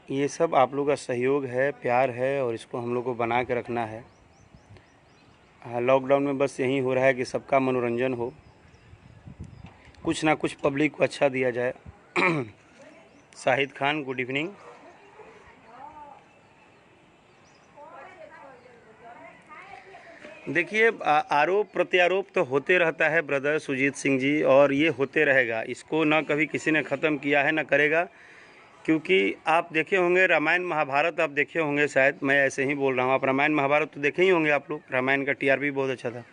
ये सब आप लोग का सहयोग है, प्यार है और इसको हम लोग को बना के रखना है। हाँ, लॉकडाउन में बस यही हो रहा है कि सबका मनोरंजन हो, कुछ ना कुछ पब्लिक को अच्छा दिया जाए। Shahid Khan, good evening. देखिए, आरोप प्रत्यारोप तो होते रहता है ब्रदर सुजीत सिंह जी, और ये होते रहेगा। इसको ना कभी किसी ने ख़त्म किया है ना करेगा, क्योंकि आप देखे होंगे रामायण महाभारत, आप देखे होंगे शायद, मैं ऐसे ही बोल रहा हूँ, आप रामायण महाभारत तो देखे ही होंगे आप लोग। रामायण का टीआरपी बहुत अच्छा था।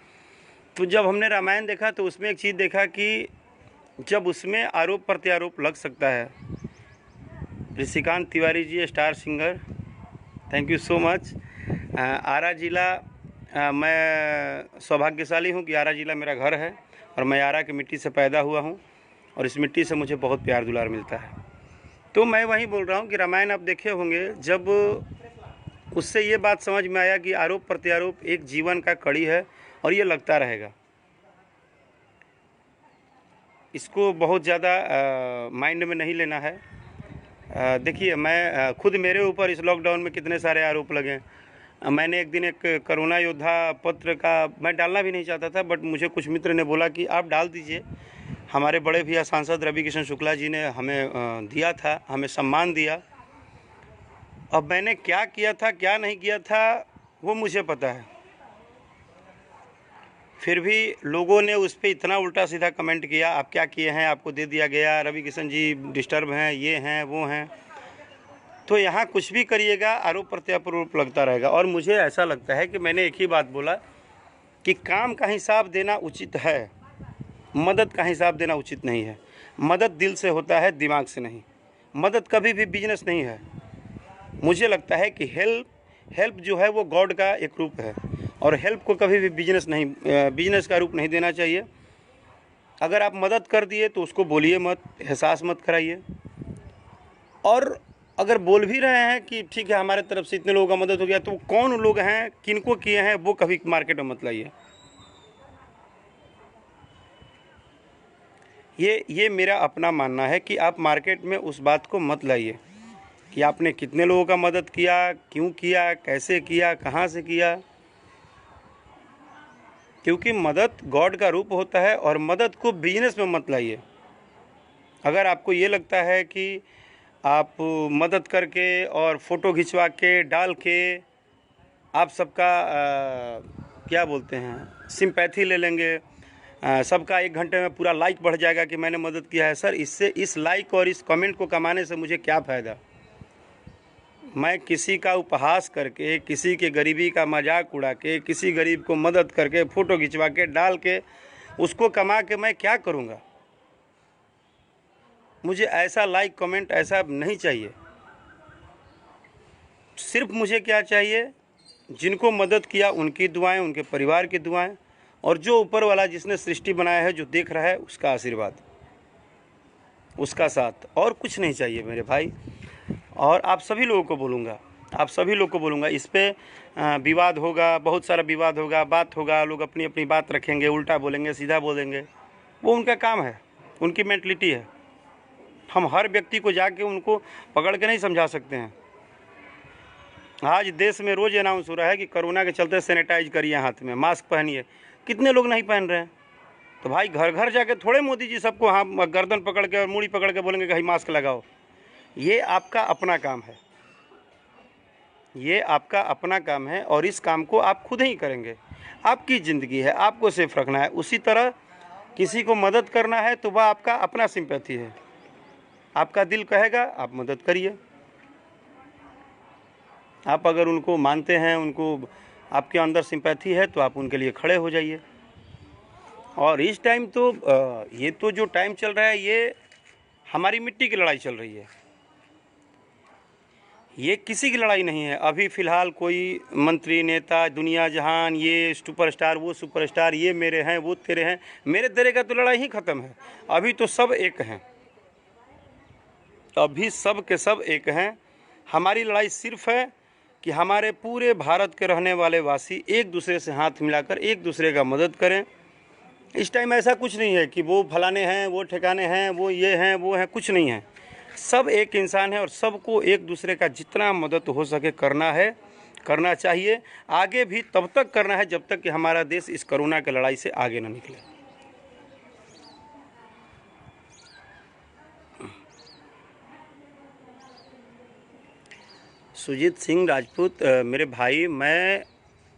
तो जब हमने रामायण देखा तो उसमें एक चीज़ देखा कि जब उसमें आरोप प्रत्यारोप लग सकता है। Rishikant Tiwari ji, star singer, thank you so much. Ara ज़िला, मैं सौभाग्यशाली हूँ कि आरा ज़िला मेरा घर है और मैं आरा की मिट्टी से पैदा हुआ हूँ और इस मिट्टी से मुझे बहुत प्यार दुलार मिलता है। तो मैं वही बोल रहा हूँ कि रामायण आप देखे होंगे, जब उससे ये बात समझ में आया कि आरोप प्रत्यारोप एक जीवन का कड़ी है और ये लगता रहेगा। इसको बहुत ज़्यादा माइंड में नहीं लेना है। देखिए, मैं खुद मेरे ऊपर इस लॉकडाउन में कितने सारे आरोप लगे। मैंने एक दिन एक करुणा योद्धा पत्र का मैं डालना भी नहीं चाहता था, बट मुझे कुछ मित्र ने बोला कि आप डाल दीजिए। हमारे बड़े भैया सांसद रवि किशन शुक्ला जी ने हमें दिया था, हमें सम्मान दिया। अब मैंने क्या किया था क्या नहीं किया था वो मुझे पता है, फिर भी लोगों ने उस पर इतना उल्टा सीधा कमेंट किया, आप क्या किए हैं, आपको दे दिया गया, रवि किशन जी डिस्टर्ब हैं, ये हैं वो हैं। तो यहाँ कुछ भी करिएगा आरोप प्रत्यारोप लगता रहेगा। और मुझे ऐसा लगता है कि मैंने एक ही बात बोला कि काम का हिसाब देना उचित है, मदद का हिसाब देना उचित नहीं है। मदद दिल से होता है, दिमाग से नहीं। मदद कभी भी बिजनेस नहीं है। मुझे लगता है कि हेल्प जो है वो गॉड का एक रूप है, और हेल्प को कभी भी बिजनेस का रूप नहीं देना चाहिए। अगर आप मदद कर दिए तो उसको बोलिए मत, एहसास मत कराइए। और अगर बोल भी रहे हैं कि ठीक है हमारे तरफ से इतने लोगों का मदद हो गया, तो कौन लोग हैं, किनको किए हैं, वो कभी मार्केट में मत लाइए। ये मेरा अपना मानना है कि आप मार्केट में उस बात को मत लाइए कि आपने कितने लोगों का मदद किया, क्यों किया, कैसे किया, कहाँ से किया। क्योंकि मदद गॉड का रूप होता है, और मदद को बिजनेस में मत लाइए। अगर आपको ये लगता है कि आप मदद करके और फ़ोटो खिंचवा के डाल के आप सबका क्या बोलते हैं, सिंपैथी ले लेंगे, सबका 1 घंटे में पूरा लाइक बढ़ जाएगा कि मैंने मदद किया है। सर, इससे इस लाइक और इस कमेंट को कमाने से मुझे क्या फ़ायदा। मैं किसी का उपहास करके, किसी के गरीबी का मजाक उड़ा के, किसी गरीब को मदद करके, फ़ोटो खिंचवा के डाल के उसको कमा के मैं क्या करूँगा। मुझे ऐसा लाइक कमेंट ऐसा नहीं चाहिए। सिर्फ मुझे क्या चाहिए, जिनको मदद किया उनकी दुआएं, उनके परिवार की दुआएं, और जो ऊपर वाला जिसने सृष्टि बनाया है, जो देख रहा है, उसका आशीर्वाद, उसका साथ, और कुछ नहीं चाहिए मेरे भाई। और आप सभी लोगों को बोलूँगा, इस पर विवाद होगा, बहुत सारा विवाद होगा, बात होगा, लोग अपनी अपनी बात रखेंगे, उल्टा बोलेंगे, सीधा बोलेंगे, वो उनका काम है, उनकी मेंटलिटी है। हम हर व्यक्ति को जाके उनको पकड़ के नहीं समझा सकते हैं। आज देश में रोज़ अनाउंस हो रहा है कि कोरोना के चलते सैनिटाइज करिए, हाथ में मास्क पहनिए। कितने लोग नहीं पहन रहे हैं। तो भाई घर घर जाके थोड़े मोदी जी सबको हाँ गर्दन पकड़ के और मूड़ी पकड़ के बोलेंगे कि भाई मास्क लगाओ। ये आपका अपना काम है, ये आपका अपना काम है, और इस काम को आप खुद ही करेंगे। आपकी ज़िंदगी है, आपको सेफ रखना है। उसी तरह किसी को मदद करना है तो वह आपका अपना सिंपैथी है। आपका दिल कहेगा आप मदद करिए। आप अगर उनको मानते हैं, उनको आपके अंदर सिंपैथी है, तो आप उनके लिए खड़े हो जाइए। और इस टाइम तो ये तो जो टाइम चल रहा है, ये हमारी मिट्टी की लड़ाई चल रही है, ये किसी की लड़ाई नहीं है। अभी फ़िलहाल कोई मंत्री, नेता, दुनिया जहान, ये सुपरस्टार, वो सुपरस्टार, ये मेरे हैं, वो तेरे हैं, मेरे तेरे का तो लड़ाई ही ख़त्म है। अभी तो सब एक हैं, अभी सब के सब एक हैं। हमारी लड़ाई सिर्फ है कि हमारे पूरे भारत के रहने वाले वासी एक दूसरे से हाथ मिलाकर एक दूसरे का मदद करें। इस टाइम ऐसा कुछ नहीं है कि वो फलाने हैं, वो ठिकाने हैं, वो ये हैं, वो हैं, कुछ नहीं है। सब एक इंसान है और सबको एक दूसरे का जितना मदद हो सके करना है, करना चाहिए। आगे भी तब तक करना है जब तक कि हमारा देश इस कोरोना की लड़ाई से आगे न निकले। सुजीत सिंह राजपूत, मेरे भाई, मैं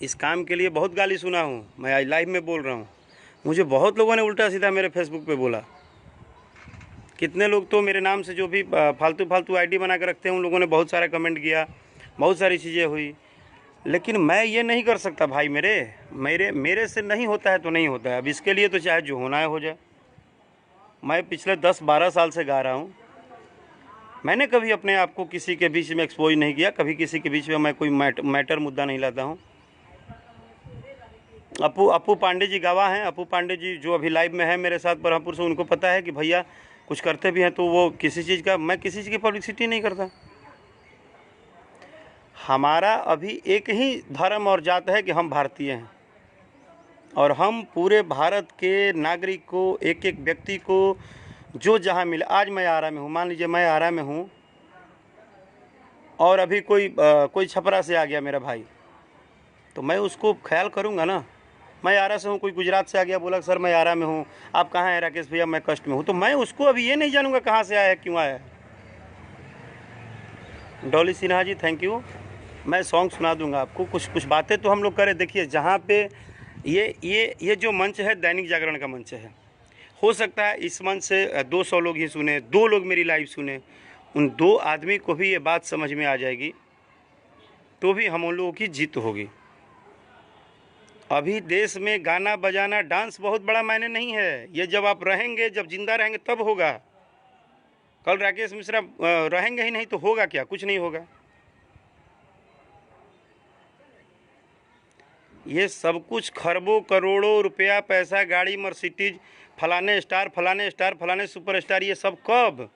इस काम के लिए बहुत गाली सुना हूँ। मैं आज लाइव में बोल रहा हूँ, मुझे बहुत लोगों ने उल्टा सीधा मेरे फेसबुक पे बोला। कितने लोग तो मेरे नाम से जो भी फालतू आईडी बना कर रखते हैं, उन लोगों ने बहुत सारा कमेंट किया, बहुत सारी चीज़ें हुई। लेकिन मैं ये नहीं कर सकता भाई, मेरे से नहीं होता है तो नहीं होता है। अब इसके लिए तो चाहे जो होना है हो जाए। मैं पिछले 10-12 साल से गा रहा हूँ। मैंने कभी अपने आप को किसी के बीच में एक्सपोज नहीं किया, कभी किसी के बीच में मैं कोई मैटर मुद्दा नहीं लाता हूँ। अपू पांडे जी गवाह हैं। अपू पांडे जी जो अभी लाइव में है मेरे साथ बरहमपुर से, उनको पता है कि भैया कुछ करते भी हैं तो वो किसी चीज़ का, मैं किसी चीज़ की पब्लिसिटी नहीं करता। हमारा अभी एक ही धर्म और जात है कि हम भारतीय हैं, और हम पूरे भारत के नागरिक को, एक एक व्यक्ति को जो जहाँ मिले। आज मैं आरा में हूँ, मान लीजिए मैं आरा में हूँ और अभी कोई छपरा से आ गया मेरा भाई, तो मैं उसको ख्याल करूँगा ना। मैं आरा से हूँ, कोई गुजरात से आ गया, बोला सर मैं आरा में हूँ, आप कहाँ हैं राकेश भैया, मैं कष्ट में हूँ, तो मैं उसको अभी ये नहीं जानूँगा कहाँ से आया है, क्यों आया है। Dolly Sinha ji thank you. मैं सॉन्ग सुना दूंगा आपको। कुछ बातें तो हम लोग करें। देखिए, जहाँ पे ये जो मंच है दैनिक जागरण का मंच है, हो सकता है इस मंच से 200 लोग ही सुने, 2 लोग मेरी लाइव सुने, उन 2 आदमी को भी ये बात समझ में आ जाएगी, तो भी हम उन लोगों की जीत होगी। अभी देश में गाना बजाना डांस बहुत बड़ा मायने नहीं है। ये जब आप रहेंगे, जब जिंदा रहेंगे तब होगा। कल राकेश मिश्रा रहेंगे ही नहीं तो होगा क्या? कुछ नहीं होगा। ये सब कुछ खरबों करोड़ों रुपया, पैसा, गाड़ी, मर्सिडीज, फलाने स्टार, फलाने सुपरस्टार, ये सब कब?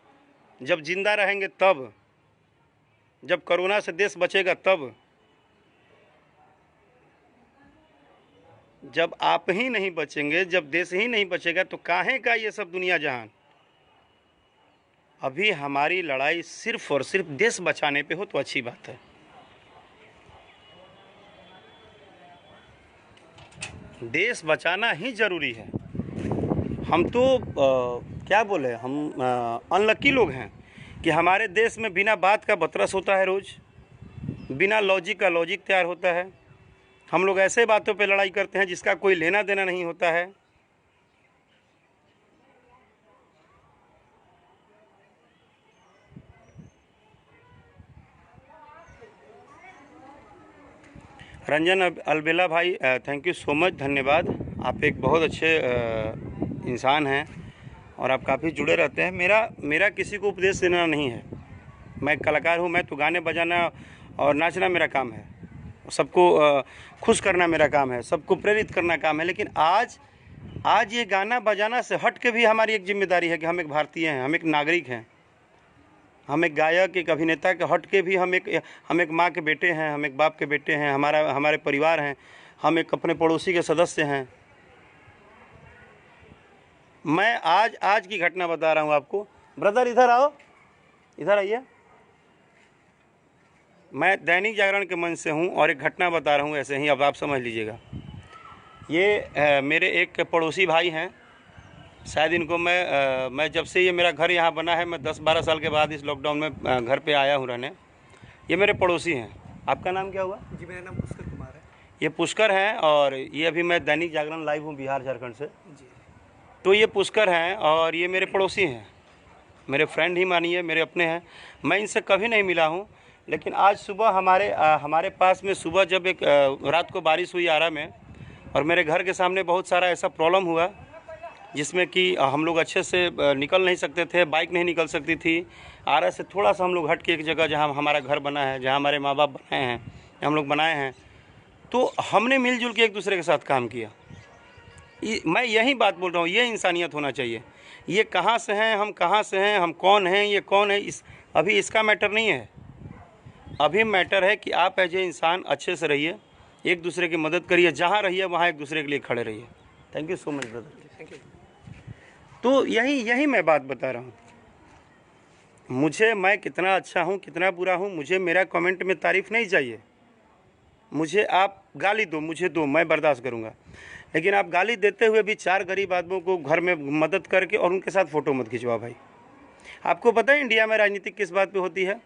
जब जिंदा रहेंगे तब, जब कोरोना से देश बचेगा तब। जब आप ही नहीं बचेंगे, जब देश ही नहीं बचेगा, तो काहे का ये सब दुनिया जहान। अभी हमारी लड़ाई सिर्फ और सिर्फ देश बचाने पे हो तो अच्छी बात है। देश बचाना ही जरूरी है। हम तो क्या बोले, हम अनलकी लोग हैं कि हमारे देश में बिना बात का बतरस होता है, रोज बिना लॉजिक का लॉजिक तैयार होता है। हम लोग ऐसे बातों पे लड़ाई करते हैं जिसका कोई लेना देना नहीं होता है। रंजन अलबेला भाई थैंक यू सो मच, धन्यवाद। आप एक बहुत अच्छे इंसान हैं और आप काफ़ी जुड़े रहते हैं। मेरा किसी को उपदेश देना नहीं है। मैं कलाकार हूँ, मैं तो गाने बजाना और नाचना मेरा काम है, सबको खुश करना मेरा काम है, सबको प्रेरित करना काम है। लेकिन आज ये गाना बजाना से हट के भी हमारी एक जिम्मेदारी है कि हम एक भारतीय हैं, हम एक नागरिक हैं, हम एक गायक, एक अभिनेता के हट के भी हम एक माँ के बेटे हैं, हम एक बाप के बेटे हैं, हमारे परिवार हैं, हम एक अपने पड़ोसी के सदस्य हैं। मैं आज की घटना बता रहा हूँ आपको। ब्रदर इधर आओ, इधर आइए। मैं दैनिक जागरण के मंच से हूँ और एक घटना बता रहा हूँ ऐसे ही, अब आप समझ लीजिएगा। ये मेरे एक पड़ोसी भाई हैं, शायद इनको मैं जब से ये मेरा घर यहाँ बना है, मैं 10-12 साल के बाद इस लॉकडाउन में घर पे आया हूँ रहने। ये मेरे पड़ोसी हैं। आपका नाम क्या हुआ? जी, मेरा नाम पुष्कर कुमार है। ये पुष्कर हैं और ये अभी मैं दैनिक जागरण लाइव हूँ बिहार झारखंड से। जी। तो ये पुष्कर हैं और ये मेरे पड़ोसी हैं, मेरे फ्रेंड ही मानिए, मेरे अपने हैं। मैं इनसे कभी नहीं मिला हूँ, लेकिन आज सुबह हमारे पास में सुबह जब एक रात को बारिश हुई आरा में, और मेरे घर के सामने बहुत सारा ऐसा प्रॉब्लम हुआ जिसमें कि हम लोग अच्छे से निकल नहीं सकते थे, बाइक नहीं निकल सकती थी। आरा से थोड़ा सा हम लोग हट के एक जगह जहाँ हमारा घर बना है, जहाँ हमारे माँ बाप बनाए हैं, हम लोग बनाए हैं, तो हमने मिलजुल के एक दूसरे के साथ काम किया। मैं यही बात बोल रहा हूँ, ये इंसानियत होना चाहिए। ये कहाँ से हैं, हम कहाँ से हैं, हम कौन हैं, ये कौन है, अभी इसका मैटर नहीं है। अभी मैटर है कि आप एज ए इंसान अच्छे से रहिए, एक दूसरे की मदद करिए, जहाँ रहिए वहाँ एक दूसरे के लिए खड़े रहिए। Thank you so much brother, thank you. तो यही मैं बात बता रहा हूँ। मैं कितना अच्छा हूँ कितना बुरा हूँ, मुझे मेरा कमेंट में तारीफ़ नहीं चाहिए। मुझे आप गाली दो, मुझे दो, मैं बर्दाश्त करूँगा, लेकिन आप गाली देते हुए भी 4 गरीब आदमियों को घर में मदद करके और उनके साथ फ़ोटो मत खिंचवाओ भाई। आपको पता है इंडिया में राजनीति किस बात पे होती है?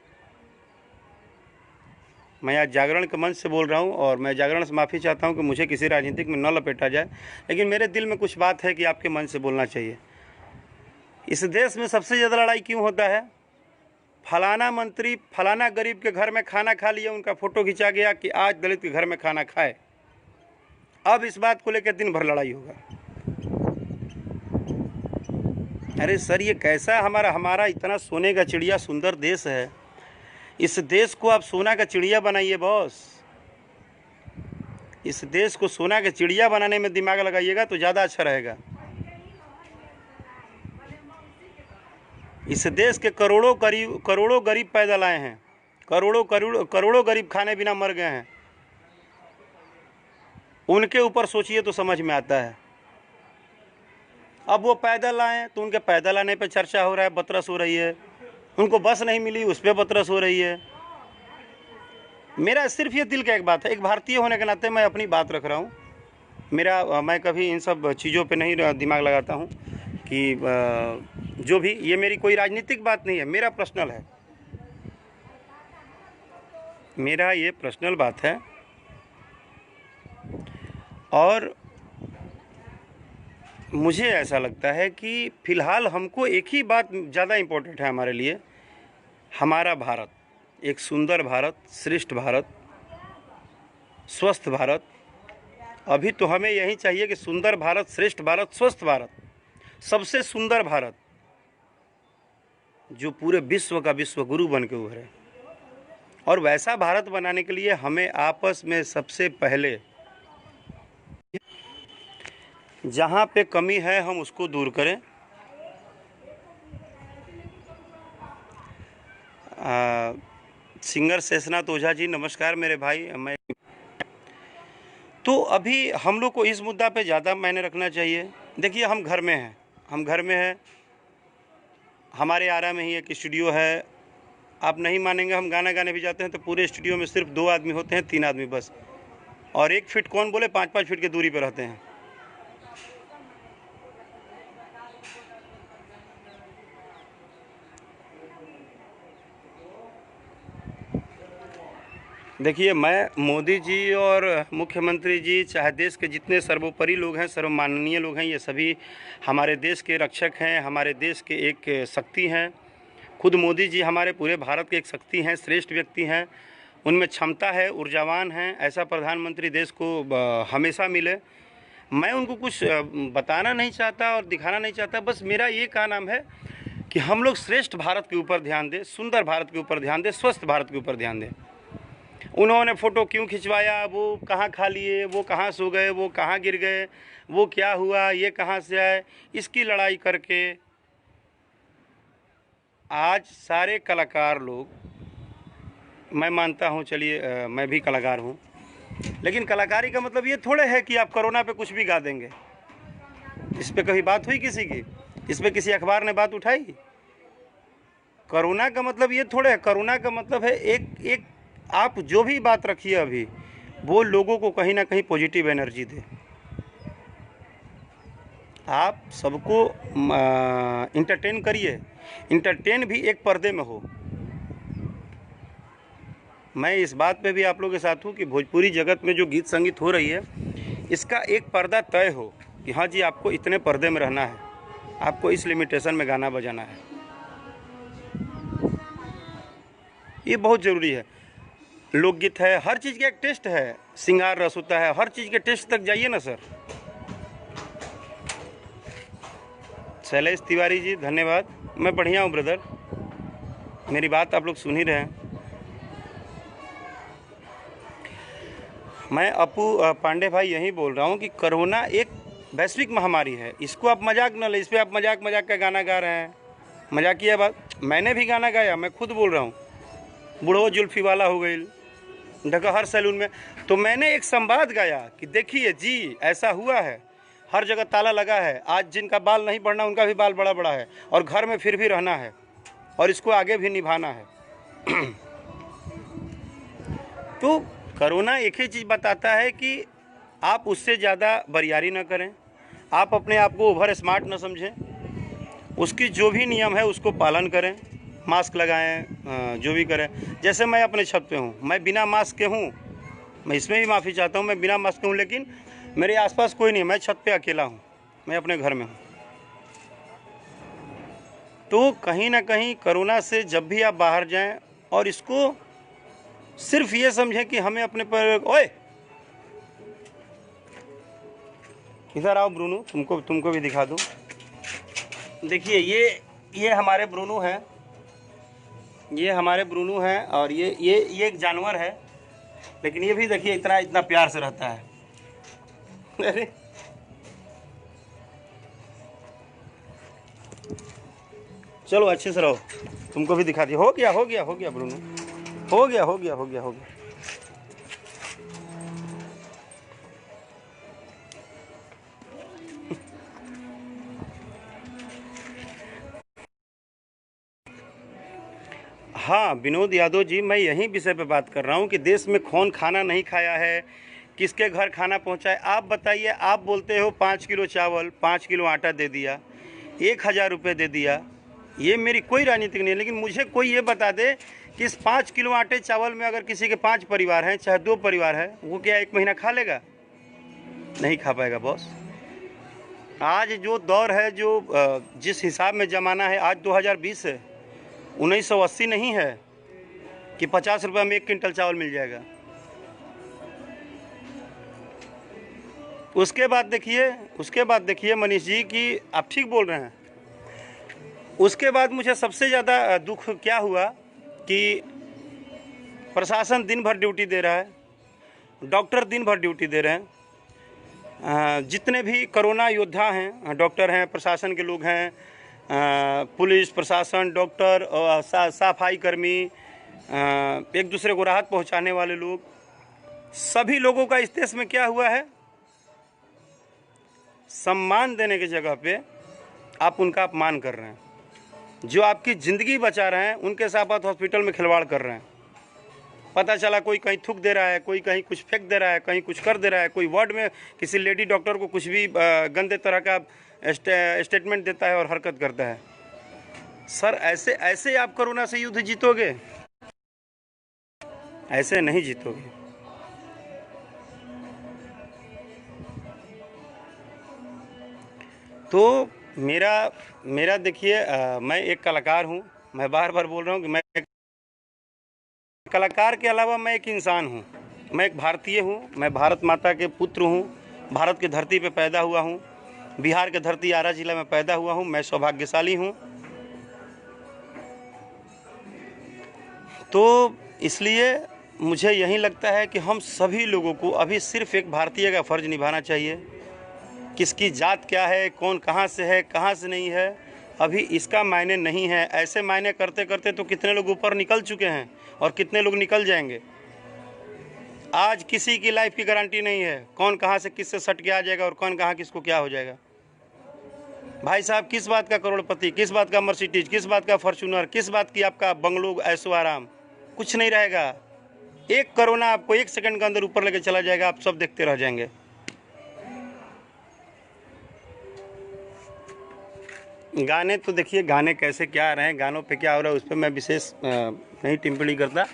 मैं आज जागरण के मंच से बोल रहा हूँ और मैं जागरण से माफ़ी चाहता हूँ कि मुझे किसी राजनीतिक में न लपेटा जाए, लेकिन मेरे दिल में कुछ बात है कि आपके मंच से बोलना चाहिए। इस देश में सबसे ज़्यादा लड़ाई क्यों होता है? फलाना मंत्री फलाना गरीब के घर में खाना खा लिया, उनका फ़ोटो खिंचा गया कि आज दलित के घर में खाना खाए। अब इस बात को लेकर दिन भर लड़ाई होगा। अरे सर, ये कैसा हमारा इतना सोने का चिड़िया सुंदर देश है, इस देश को आप सोना का चिड़िया बनाइए बॉस। इस देश को सोना का चिड़िया बनाने में दिमाग लगाइएगा तो ज़्यादा अच्छा रहेगा। इस देश के करोड़ों गरीब पैदा लाए हैं, करोड़ों गरीब खाने बिना मर गए हैं। उनके ऊपर सोचिए तो समझ में आता है। अब वो पैदल आए तो उनके पैदल आने पे चर्चा हो रहा है, बतरस हो रही है। उनको बस नहीं मिली, उस पर बतरस हो रही है। मेरा सिर्फ ये दिल का एक बात है, एक भारतीय होने के नाते मैं अपनी बात रख रहा हूँ। मैं कभी इन सब चीज़ों पे नहीं दिमाग लगाता हूँ कि जो भी, ये मेरी कोई राजनीतिक बात नहीं है, मेरा पर्सनल है, मेरा ये पर्सनल बात है। और मुझे ऐसा लगता है कि फ़िलहाल हमको एक ही बात ज़्यादा इम्पोर्टेंट है हमारे लिए, हमारा भारत, एक सुंदर भारत, श्रेष्ठ भारत, स्वस्थ भारत। अभी तो हमें यही चाहिए कि सुंदर भारत, श्रेष्ठ भारत, स्वस्थ भारत, सबसे सुंदर भारत, जो पूरे विश्व का विश्व गुरु बन के उभरे। और वैसा भारत बनाने के लिए हमें आपस में सबसे पहले जहाँ पे कमी है हम उसको दूर करें। सिंगर शेषनाथ ओझा जी नमस्कार मेरे भाई। तो अभी हम लोग को इस मुद्दा पे ज़्यादा मायने रखना चाहिए। देखिए, हम घर में हैं, हमारे आरा में ही एक स्टूडियो है। आप नहीं मानेंगे, हम गाना गाने भी जाते हैं तो पूरे स्टूडियो में सिर्फ 2 आदमी होते हैं, 3 आदमी बस, और 1 फीट कौन बोले 5-5 फीट की दूरी पर रहते हैं। देखिए, मैं मोदी जी और मुख्यमंत्री जी, चाहे देश के जितने सर्वोपरि लोग हैं, सर्वमाननीय लोग हैं, ये सभी हमारे देश के रक्षक हैं, हमारे देश के एक शक्ति हैं। खुद मोदी जी हमारे पूरे भारत के एक शक्ति हैं, श्रेष्ठ व्यक्ति हैं, उनमें क्षमता है, ऊर्जावान हैं। ऐसा प्रधानमंत्री देश को हमेशा मिले। मैं उनको कुछ बताना नहीं चाहता और दिखाना नहीं चाहता, बस मेरा ये का नाम है कि हम लोग श्रेष्ठ भारत के ऊपर ध्यान दें, सुंदर भारत के ऊपर ध्यान दें, स्वस्थ भारत के ऊपर ध्यान दें। उन्होंने फ़ोटो क्यों खिंचवाया, वो कहाँ खा लिए, वो कहाँ सो गए, वो कहाँ गिर गए, वो क्या हुआ, ये कहाँ से आए, इसकी लड़ाई करके आज सारे कलाकार लोग, मैं मानता हूँ, चलिए मैं भी कलाकार हूँ, लेकिन कलाकारी का मतलब ये थोड़े है कि आप कोरोना पे कुछ भी गा देंगे। इस पे कभी बात हुई किसी की? इस पे किसी अखबार ने बात उठाई? कोरोना का मतलब ये थोड़े है। कोरोना का मतलब है एक आप जो भी बात रखिए अभी, वो लोगों को कहीं ना कहीं पॉजिटिव एनर्जी दे। आप सबको इंटरटेन करिए, इंटरटेन भी एक पर्दे में हो। मैं इस बात पे भी आप लोगों के साथ हूँ कि भोजपुरी जगत में जो गीत संगीत हो रही है, इसका एक पर्दा तय हो कि हाँ जी, आपको इतने पर्दे में रहना है, आपको इस लिमिटेशन में गाना बजाना है। ये बहुत ज़रूरी है। लोकगीत है, हर चीज़ का एक टेस्ट है, श्रृंगार रस होता है, हर चीज़ के टेस्ट तक जाइए ना सर। शैलेश तिवारी जी धन्यवाद। मैं बढ़िया हूँ ब्रदर, मेरी बात आप लोग सुन ही रहे हैं। मैं अपू पांडे भाई यही बोल रहा हूँ कि कोरोना एक वैश्विक महामारी है, इसको आप मजाक न ले। इस पर आप मजाक का गाना गा रहे हैं, मजाकिया बात। मैंने भी गाना गाया, मैं खुद बोल रहा हूँ, बूढ़ो जुल्फी वाला हो गई ढकहर सैलून में। तो मैंने एक संवाद गाया कि देखिए जी, ऐसा हुआ है, हर जगह ताला लगा है, आज जिनका बाल नहीं बढ़ना उनका भी बाल बड़ा बड़ा है, और घर में फिर भी रहना है, और इसको आगे भी निभाना है। तो कोरोना एक ही चीज़ बताता है कि आप उससे ज़्यादा बरियारी न करें, आप अपने आप को ओवर स्मार्ट न समझें, उसकी जो भी नियम है उसको पालन करें, मास्क लगाएं, जो भी करें। जैसे मैं अपने छत पे हूँ, मैं बिना मास्क के हूँ, मैं इसमें भी माफ़ी चाहता हूँ, मैं बिना मास्क के हूँ, लेकिन मेरे आसपास कोई नहीं, मैं छत पे अकेला हूँ, मैं अपने घर में हूँ। तो कहीं ना कहीं कोरोना से जब भी आप बाहर जाएं, और इसको सिर्फ ये समझें कि हमें अपने पर, ओए इधर आओ ब्रूनो, तुमको भी दिखा दूँ। देखिए ये हमारे ब्रूनो हैं, ये हमारे ब्रूनो हैं, और ये एक जानवर है, लेकिन ये भी देखिए इतना प्यार से रहता है। अरे चलो अच्छे से रहो, तुमको भी दिखा दिया। हो गया ब्रूनो, हो गया। हाँ विनोद यादव जी, मैं यही विषय पे बात कर रहा हूँ कि देश में कौन खाना नहीं खाया है, किसके घर खाना पहुँचा है। आप बताइए, आप बोलते हो 5 किलो चावल, 5 किलो आटा दे दिया, 1000 रुपये दे दिया। ये मेरी कोई राजनीतिक नहीं है, लेकिन मुझे कोई ये बता दे कि इस 5 किलो आटे चावल में अगर किसी के 5 परिवार हैं, चाहे 2 परिवार है, वो क्या 1 महीना खा लेगा? नहीं खा पाएगा बॉस। आज जो दौर है, जो जिस हिसाब में ज़माना है, आज 2020 है, 1980 नहीं है कि 50 रुपये में 1 क्विंटल चावल मिल जाएगा। उसके बाद देखिए मनीष जी कि आप ठीक बोल रहे हैं। उसके बाद मुझे सबसे ज़्यादा दुख क्या हुआ कि प्रशासन दिन भर ड्यूटी दे रहा है, डॉक्टर दिन भर ड्यूटी दे रहे हैं, जितने भी कोरोना योद्धा हैं, डॉक्टर हैं, प्रशासन के लोग हैं, पुलिस प्रशासन, डॉक्टर, सफाई कर्मी, एक दूसरे को राहत पहुंचाने वाले लोग, सभी लोगों का इस देश में क्या हुआ है, सम्मान देने की जगह पे आप उनका अपमान कर रहे हैं। जो आपकी ज़िंदगी बचा रहे हैं उनके साथ आप हॉस्पिटल में खिलवाड़ कर रहे हैं। पता चला कोई कहीं थूक दे रहा है, कोई कहीं कुछ फेंक दे रहा है, कहीं कुछ कर दे रहा है, कोई वार्ड में किसी लेडी डॉक्टर को कुछ भी गंदे तरह का स्टेटमेंट देता है और हरकत करता है। सर ऐसे आप कोरोना से युद्ध जीतोगे? ऐसे नहीं जीतोगे। तो मेरा देखिए, मैं एक कलाकार हूँ, मैं बार बार बोल रहा हूँ कि मैं एक कलाकार के अलावा मैं एक इंसान हूँ, मैं एक भारतीय हूँ, मैं भारत माता के पुत्र हूँ, भारत की धरती पे पैदा हुआ हूँ, बिहार के धरती आरा जिला में पैदा हुआ हूँ, मैं सौभाग्यशाली हूँ। तो इसलिए मुझे यही लगता है कि हम सभी लोगों को अभी सिर्फ एक भारतीय का फ़र्ज़ निभाना चाहिए। किसकी जात क्या है, कौन कहाँ से है, कहाँ से नहीं है, अभी इसका मायने नहीं है। ऐसे मायने करते करते तो कितने लोग ऊपर निकल चुके हैं और कितने लोग निकल जाएंगे। आज किसी की लाइफ की गारंटी नहीं है, कौन कहाँ से किससे सट के आ जाएगा और कौन कहाँ किसको क्या हो जाएगा। भाई साहब, किस बात का करोड़पति, किस बात का मर्सिडीज, किस बात का फॉर्च्यूनर, किस बात की आपका बंगलो ऐशो आराम, कुछ नहीं रहेगा। एक कोरोना आपको 1 सेकंड के अंदर ऊपर लेके चला जाएगा, आप सब देखते रह जाएंगे। गाने तो देखिए, गाने कैसे क्या आ रहे हैं, गानों पे क्या हो रहा है, उस पर मैं विशेष नहीं टिप्पणी करता।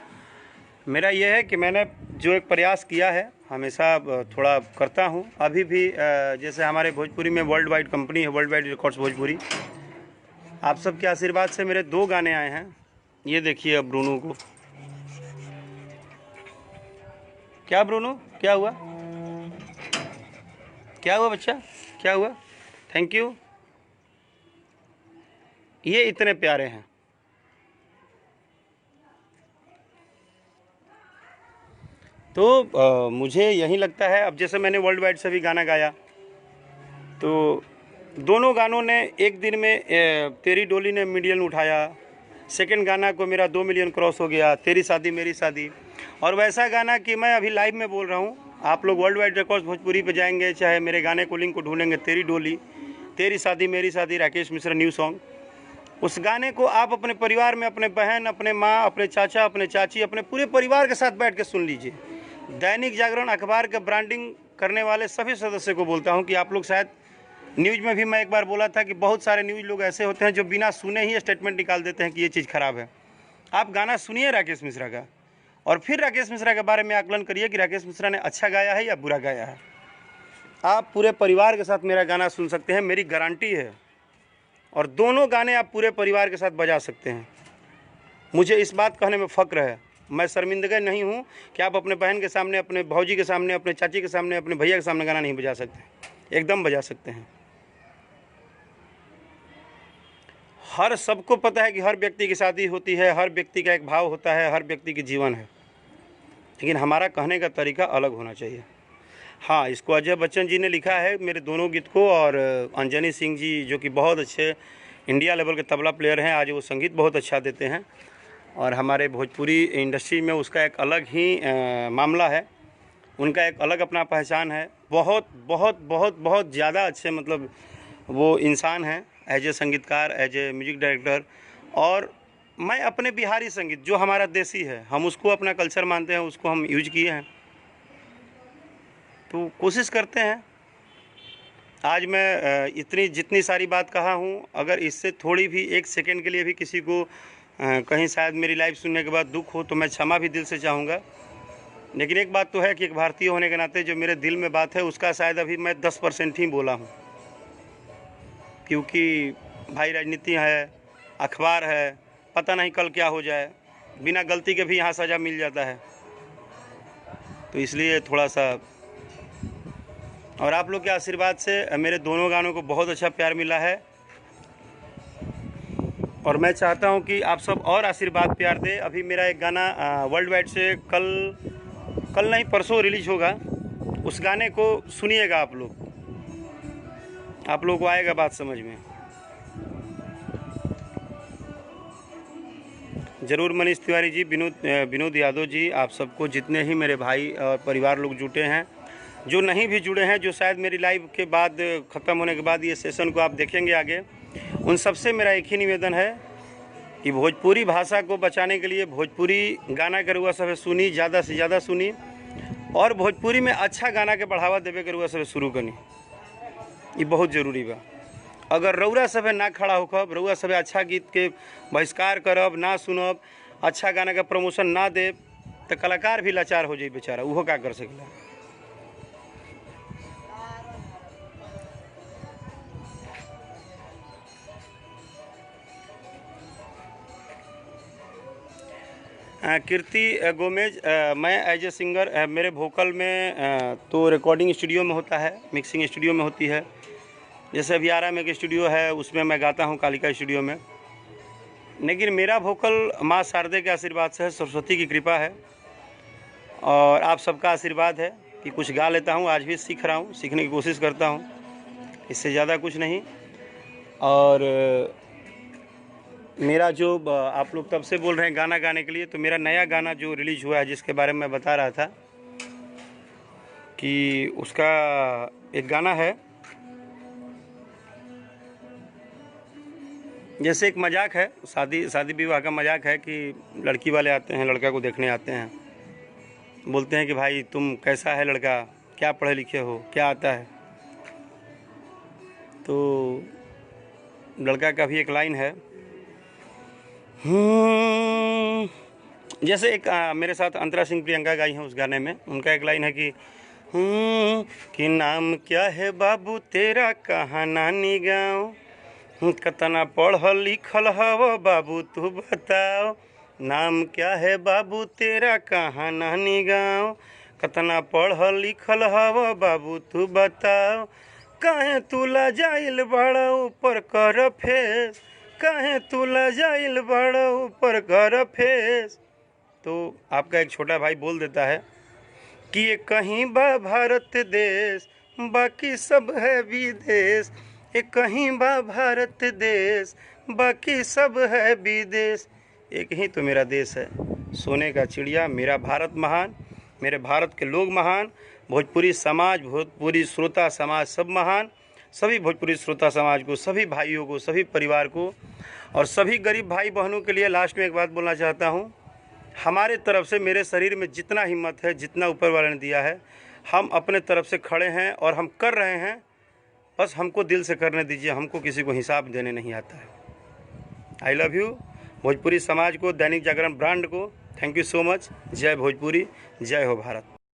मेरा यह है कि मैंने जो एक प्रयास किया है, हमेशा थोड़ा करता हूँ अभी भी। जैसे हमारे भोजपुरी में वर्ल्ड वाइड कंपनी है, वर्ल्ड वाइड रिकॉर्ड्स भोजपुरी, आप सबके आशीर्वाद से मेरे 2 गाने आए हैं। ये देखिए अब ब्रूनो को, क्या ब्रूनो, क्या हुआ, क्या हुआ बच्चा, क्या हुआ? Thank you. ये इतने प्यारे हैं। तो मुझे यही लगता है, अब जैसे मैंने वर्ल्ड वाइड से भी गाना गाया, तो दोनों गानों ने एक दिन में तेरी डोली ने मिलियन उठाया। सेकंड गाना को मेरा 2 मिलियन क्रॉस हो गया, तेरी शादी मेरी शादी। और वैसा गाना कि मैं अभी लाइव में बोल रहा हूँ, आप लोग वर्ल्ड वाइड रिकॉर्ड्स भोजपुरी पे जाएंगे, चाहे मेरे गाने को लिंक को ढूंढेंगे, तेरी डोली, तेरी शादी मेरी शादी, राकेश मिश्रा न्यू सॉन्ग, उस गाने को आप अपने परिवार में, अपने बहन, अपने माँ, अपने चाचा, अपने चाची, अपने पूरे परिवार के साथ बैठ के सुन लीजिए। दैनिक जागरण अखबार का ब्रांडिंग करने वाले सभी सदस्यों को बोलता हूं कि आप लोग शायद न्यूज़ में भी मैं एक बार बोला था कि बहुत सारे न्यूज़ लोग ऐसे होते हैं जो बिना सुने ही स्टेटमेंट निकाल देते हैं कि ये चीज़ ख़राब है। आप गाना सुनिए राकेश मिश्रा का और फिर राकेश मिश्रा के बारे में आकलन करिए कि राकेश मिश्रा ने अच्छा गाया है या बुरा गाया है। आप पूरे परिवार के साथ मेरा गाना सुन सकते हैं, मेरी गारंटी है। और दोनों गाने आप पूरे परिवार के साथ बजा सकते हैं। मुझे इस बात कहने में फ़ख्र है, मैं शर्मिंदगी नहीं हूँ कि आप अपने बहन के सामने, अपने भौजी के सामने, अपने चाची के सामने, अपने भैया के सामने गाना नहीं बजा सकते। एकदम बजा सकते हैं। हर सबको पता है कि हर व्यक्ति की शादी होती है, हर व्यक्ति का एक भाव होता है, हर व्यक्ति की जीवन है, लेकिन हमारा कहने का तरीका अलग होना चाहिए। हाँ, इसको अजय बच्चन जी ने लिखा है, मेरे दोनों गीत को, और अंजनी सिंह जी जो कि बहुत अच्छे इंडिया लेवल के तबला प्लेयर हैं, आज वो संगीत बहुत अच्छा देते हैं और हमारे भोजपुरी इंडस्ट्री में उसका एक अलग ही मामला है, उनका एक अलग अपना पहचान है। बहुत बहुत बहुत बहुत ज़्यादा अच्छे मतलब वो इंसान हैं एज ए संगीतकार, एज ए म्यूजिक डायरेक्टर। और मैं अपने बिहारी संगीत जो हमारा देसी है, हम उसको अपना कल्चर मानते हैं, उसको हम यूज किए हैं, तो कोशिश करते हैं। आज मैं इतनी जितनी सारी बात कहा हूँ, अगर इससे थोड़ी भी 1 सेकंड के लिए भी किसी को कहीं शायद मेरी लाइव सुनने के बाद दुख हो तो मैं क्षमा भी दिल से चाहूँगा। लेकिन एक बात तो है कि एक भारतीय होने के नाते जो मेरे दिल में बात है उसका शायद अभी मैं 10% ही बोला हूँ, क्योंकि भाई राजनीति है, अखबार है, पता नहीं कल क्या हो जाए, बिना गलती के भी यहाँ सज़ा मिल जाता है, तो इसलिए थोड़ा सा। और आप लोग के आशीर्वाद से मेरे दोनों गानों को बहुत अच्छा प्यार मिला है और मैं चाहता हूं कि आप सब और आशीर्वाद प्यार दें। अभी मेरा एक गाना वर्ल्ड वाइड से कल नहीं परसों रिलीज होगा, उस गाने को सुनिएगा आप लोग को आएगा बात समझ में ज़रूर। मनीष तिवारी जी, विनोद यादव जी, आप सबको, जितने ही मेरे भाई और परिवार लोग जुटे हैं, जो नहीं भी जुड़े हैं, जो शायद मेरी लाइव के बाद ख़त्म होने के बाद ये सेशन को आप देखेंगे आगे, उन सबसे मेरा एक ही निवेदन है कि भोजपुरी भाषा को बचाने के लिए भोजपुरी गाना के रुआ सब सुनी, ज़्यादा से ज़्यादा सुनी, और भोजपुरी में अच्छा गाना के बढ़ावा देवे के रुआ सब शुरू करनी, ये बहुत ज़रूरी बा। अगर रउरा सब ना खड़ा होकर, रउरा सब अच्छा गीत के बहिष्कार करब, ना सुनब, अच्छा गाना का प्रमोशन ना दे, तो कलाकार भी लाचार हो जाए बेचारा, वो क्या कर सकेला। कीर्ति गोमेज, मैं एज ए सिंगर, मेरे वोकल में तो रिकॉर्डिंग स्टूडियो में होता है, मिक्सिंग स्टूडियो में होती है। जैसे अभी आरा में एक स्टूडियो है, उसमें मैं गाता हूँ कालिका स्टूडियो में। लेकिन मेरा वोकल माँ शारदे के आशीर्वाद से है, सरस्वती की कृपा है और आप सबका आशीर्वाद है कि कुछ गा लेता हूँ। आज भी सीख रहा हूँ, सीखने की कोशिश करता हूँ, इससे ज़्यादा कुछ नहीं। और मेरा जो आप लोग तब से बोल रहे हैं गाना गाने के लिए, तो मेरा नया गाना जो रिलीज़ हुआ है, जिसके बारे में मैं बता रहा था कि उसका एक गाना है, जैसे एक मजाक है, शादी विवाह का मजाक है कि लड़की वाले आते हैं, लड़का को देखने आते हैं, बोलते हैं कि भाई तुम कैसा है लड़का, क्या पढ़े लिखे हो, क्या आता है। तो लड़का का भी एक लाइन है, जैसे एक मेरे साथ अंतरा सिंह प्रियंका गाई हैं उस गाने में, उनका एक लाइन है कि नाम क्या है बाबू तेरा, कहाँ नानी गाँव, कतना पढ़ल लिखल हव बाबू तू बताओ, नाम क्या है बाबू तेरा, कहाँ नानी गाँव, कतना पढ़ल लिखल हव बाबू तू बताओ, काहे तू लजाइल बड़ा ऊपर कर फेस, काहे तू लजाइल बड़ा ऊपर कर फेस। तो आपका एक छोटा भाई बोल देता है कि ये कहीं बा भारत देश, बाकी सब है विदेश, ये कहीं बा भारत देश, बाकी सब है विदेश, एक ही तो मेरा देश है, सोने का चिड़िया मेरा भारत महान, मेरे भारत के लोग महान, भोजपुरी समाज, भोजपुरी श्रोता समाज सब महान। सभी भोजपुरी श्रोता समाज को, सभी भाइयों को, सभी परिवार को और सभी गरीब भाई बहनों के लिए लास्ट में एक बात बोलना चाहता हूँ, हमारे तरफ से मेरे शरीर में जितना हिम्मत है, जितना ऊपर वाले ने दिया है, हम अपने तरफ से खड़े हैं और हम कर रहे हैं। बस हमको दिल से करने दीजिए, हमको किसी को हिसाब देने नहीं आता है। I love you. भोजपुरी समाज को, दैनिक जागरण ब्रांड को थैंक यू सो मच। जय भोजपुरी, जय हो भारत।